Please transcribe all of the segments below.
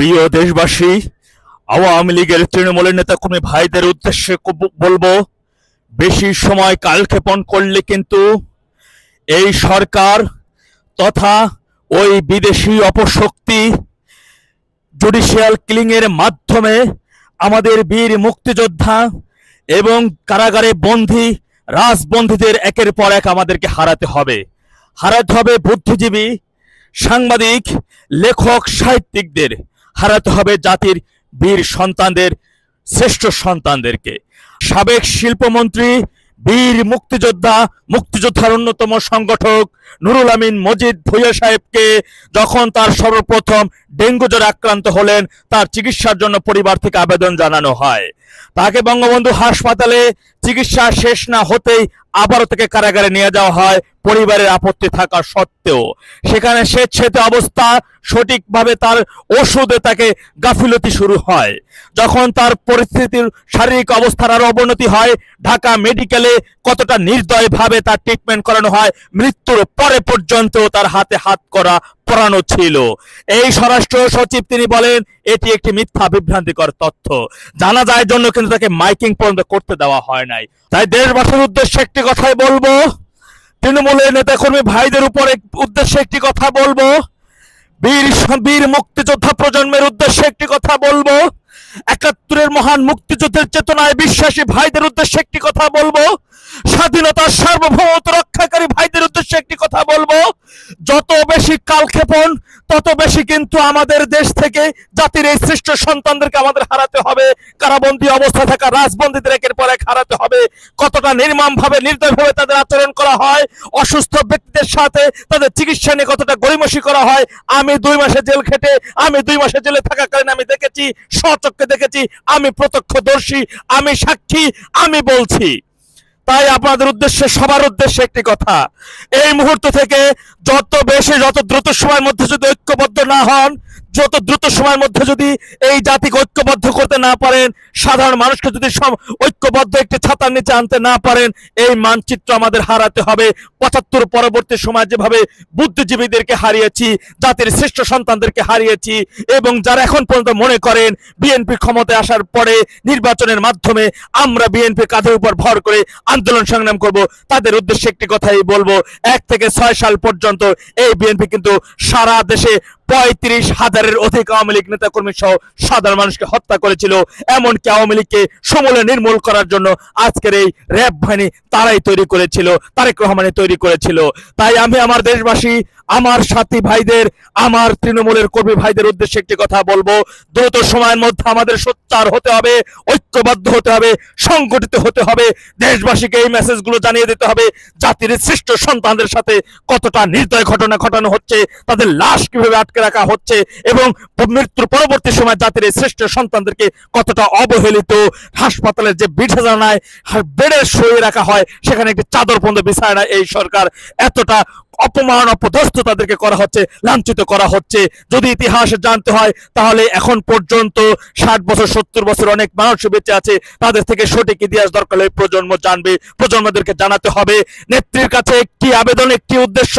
প্রিয় দেশবাসী, আওয়ামী লীগের তৃণমূলের নেতাকর্মী ভাইদের উদ্দেশ্যে বলবো, বেশি সময় কালক্ষেপণ করলে কিন্তু এই সরকার তথা ওই বিদেশি অপশক্তি জুডিশিয়াল কিলিং এর মাধ্যমে আমাদের বীর মুক্তিযোদ্ধা এবং কারাগারে বন্দী রাজবন্দীদের একের পর এক আমাদেরকে হারাতে হবে বুদ্ধিজীবী, সাংবাদিক, লেখক, সাহিত্যিকদের হারাতে হবে, জাতির বীর সন্তানদের, শ্রেষ্ঠ সন্তানদেরকে। সাবেক শিল্পমন্ত্রী, বীর মুক্তিযোদ্ধার অন্যতম সংগঠক নুরুল আমিন মজিদ ভূঁইয়া সাহেবকে যখন তার সর্বপ্রথম ডেঙ্গু জ্বরে আক্রান্ত হলেন, তার চিকিৎসার জন্য পরিবার থেকে আবেদন জানানো হয়। তাকে বঙ্গবন্ধু হাসপাতালে চিকিৎসা শেষ না হতেই আবারও তাকে কারাগারে নিয়ে যাওয়া হয় পরিবারের আপত্তি থাকা সত্ত্বেও। সেখানে স্বেচ্ছাতে অবস্থা, সঠিকভাবে তার ওষুধে তাকে গাফিলতি শুরু হয়। যখন তার পরিস্থিতির শারীরিক অবস্থার আরো অবনতি হয়, ঢাকা মেডিকেলে কতটা নির্দয়ভাবে তার ট্রিটমেন্ট করানো হয়, মৃত্যুর পরে পর্যন্ত তার হাতে হাত করা পরানো ছিল। এই স্বরাষ্ট্র সচিব তিনি বলেন এটি একটি মিথ্যা বিভ্রান্তিকর তথ্য। জানা যায় জন্য কিন্তু তাকে মাইকিং পর্যন্ত করতে দেওয়া হয় নাই। তাই দেশবাসীর উদ্দেশ্যে একটি কথাই বলবো, তৃণমূলের নেতাকর্মী ভাইদের উপর উদ্দেশ্যে একটি কথা বলবো, বীর মুক্তিযোদ্ধা প্রজন্মের উদ্দেশ্যে একটি কথা বলবো, ৭১-এর মহান মুক্তিযুদ্ধের চেতনায় বিশ্বাসী ভাইদের উদ্দেশ্যে একটি কথা বলবো, স্বাধীনতার সার্বভৌমত্ব রক্ষাকারী ভাইদের উদ্দেশ্যে একটি কথা বলবো, যত বেশি কালক্ষেপণ তত বেশি কিন্তু আমাদের দেশ থেকে জাতির এই শ্রেষ্ঠ সন্তানদেরকে আমাদের হারাতে হবে। কারাবন্দী অবস্থা থাকা রাজবন্দীদের একের পর এক হারাতে হবে। কতটা নির্মমভাবে, নির্দয়ভাবে তাদের আচরণ করা হয়, অসুস্থ ব্যক্তিদের সাথে তাদের চিকিৎসা নিয়ে কতটা গড়িমসি করা হয়। আমি 2 মাসে জেল খেটে, আমি 2 মাসে জেলে থাকাকালীন আমি দেখেছি, স্বচক্ষে দেখেছি, আমি প্রত্যক্ষদর্শী, আমি সাক্ষী, আমি বলছি। তাই আপনাদের উদ্দেশ্যে, সবার উদ্দেশ্যে একটি কথা, এই মুহূর্ত থেকে যত দ্রুত সময়ের মধ্যে যদি ঐক্যবদ্ধ না হন, যত দ্রুত সময়ের মধ্যে যদি এই জাতিকে ঐক্যবদ্ধ করতে না পারেন, সাধারণ মানুষকে যদি ঐক্যবদ্ধ একটি ছাতার নিচে আনতে না পারেন, এই মানচিত্র আমাদের হারাতে হবে। ৭৫ পরবর্তী সময় যেভাবে বুদ্ধিজীবীদেরকে হারিয়েছি, জাতির শ্রেষ্ঠ সন্তানদেরকে হারিয়েছি, এবং যারা এখন পর্যন্ত মনে করেন বিএনপি ক্ষমতায় আসার পরে নির্বাচনের মাধ্যমে আমরা বিএনপি কাঁধের উপর ভর করে আন্দোলন সংগ্রাম করব, তাদের উদ্দেশ্যে একটি কথাই বলবো, 1 থেকে 6 সাল পর্যন্ত এই বিএনপি কিন্তু সারা দেশে ৩৫,০০০-এর অধিক আওয়ামী লীগ নেতাকর্মী সহ সাধারণ মানুষকে হত্যা করেছিল। এমনকি আওয়ামী লীগকে সমূলে নির্মূল করার জন্য আজকের এই র্যাব বাহিনী তারাই তৈরি করেছিল, তারেক রহমানই তৈরি করেছিল। তাই আমি আমার দেশবাসী, আমার সাথী ভাইদের, আমার তৃণমূলের কর্মী ভাইদের উদ্দেশ্যে একটি কথা বলবো, দ্রুত সময়ের মধ্যে আমাদের সোচ্চার হতে হবে, ঐক্যবদ্ধ হতে হবে, সংগঠিত হতে হবে। দেশবাসীকে এই মেসেজগুলো জানিয়ে দিতে হবে, জাতির শ্রেষ্ঠ সন্তানদের সাথে কতটা নির্দয় ঘটনা ঘটানো হচ্ছে, তাদের লাশ কিভাবে আটকে রাখা হচ্ছে, এবং মৃত্যুর পরবর্তী সময় জাতির এই শ্রেষ্ঠ সন্তানদেরকে কতটা অবহেলিত, হাসপাতালের যে বিছানায় বেডের শুয়ে রাখা হয় সেখানে একটি চাদর পর্যন্ত বিছায় না এই সরকার, এতটা অপমান অপদস্থ তাদেরকে করা হচ্ছে, লাঞ্ছিত করা হচ্ছে। যদি ইতিহাস জানতে হয় তাহলে এখন পর্যন্ত 60 বছর 70 বছর অনেক মানুষ বেঁচে আছে, তাদের থেকে সঠিক ইতিহাস দরকার হলে প্রজন্ম জানবে, প্রজন্মদেরকে জানাতে হবে। নেত্রীর কাছে একটি আবেদন, একটি উদ্দেশ্য,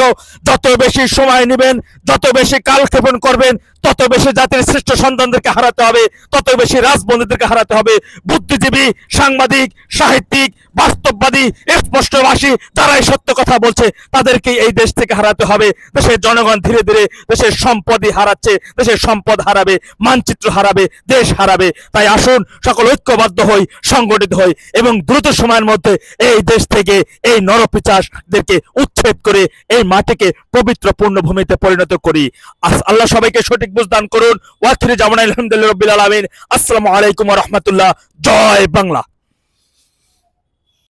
যত বেশি সময় নেবেন, যত বেশি কালক্ষেপণ করবেন, তত বেশি জাতির শ্রেষ্ঠ সন্তানদেরকে হারাতে হবে, তত বেশি রাজবন্দীদেরকে হারাতে হবে। বুদ্ধিজীবী, সাংবাদিক, সাহিত্যিক, বাস্তববাদী, স্পষ্টভাষী যারাই সত্য কথা বলছে তাদেরকে এই দেশ থেকে হারাতে হবে। দেশের জনগণ ধীরে ধীরে দেশের সম্পদই হারাচ্ছে, দেশের সম্পদ হারাবে, মানচিত্র হারাবে, দেশ হারাবে। তাই আসুন সকল ঐক্যবদ্ধ হই, সংগঠিত হই, এবং দ্রুত সময়ের মধ্যে এই দেশ থেকে এই নরপিশাচদেরকে উচ্ছেদ করে এই মাটিকে পবিত্র পূর্ণভূমিতে পরিণত করি। আল্লাহ সবাইকে সঠিক বুঝদান করুন। ওয়াখিরি জামানা আলহামদুলিল্লাহি রাব্বিল আলামিন। আসসালামু আলাইকুম ওয়া রাহমাতুল্লাহ। জয় বাংলা।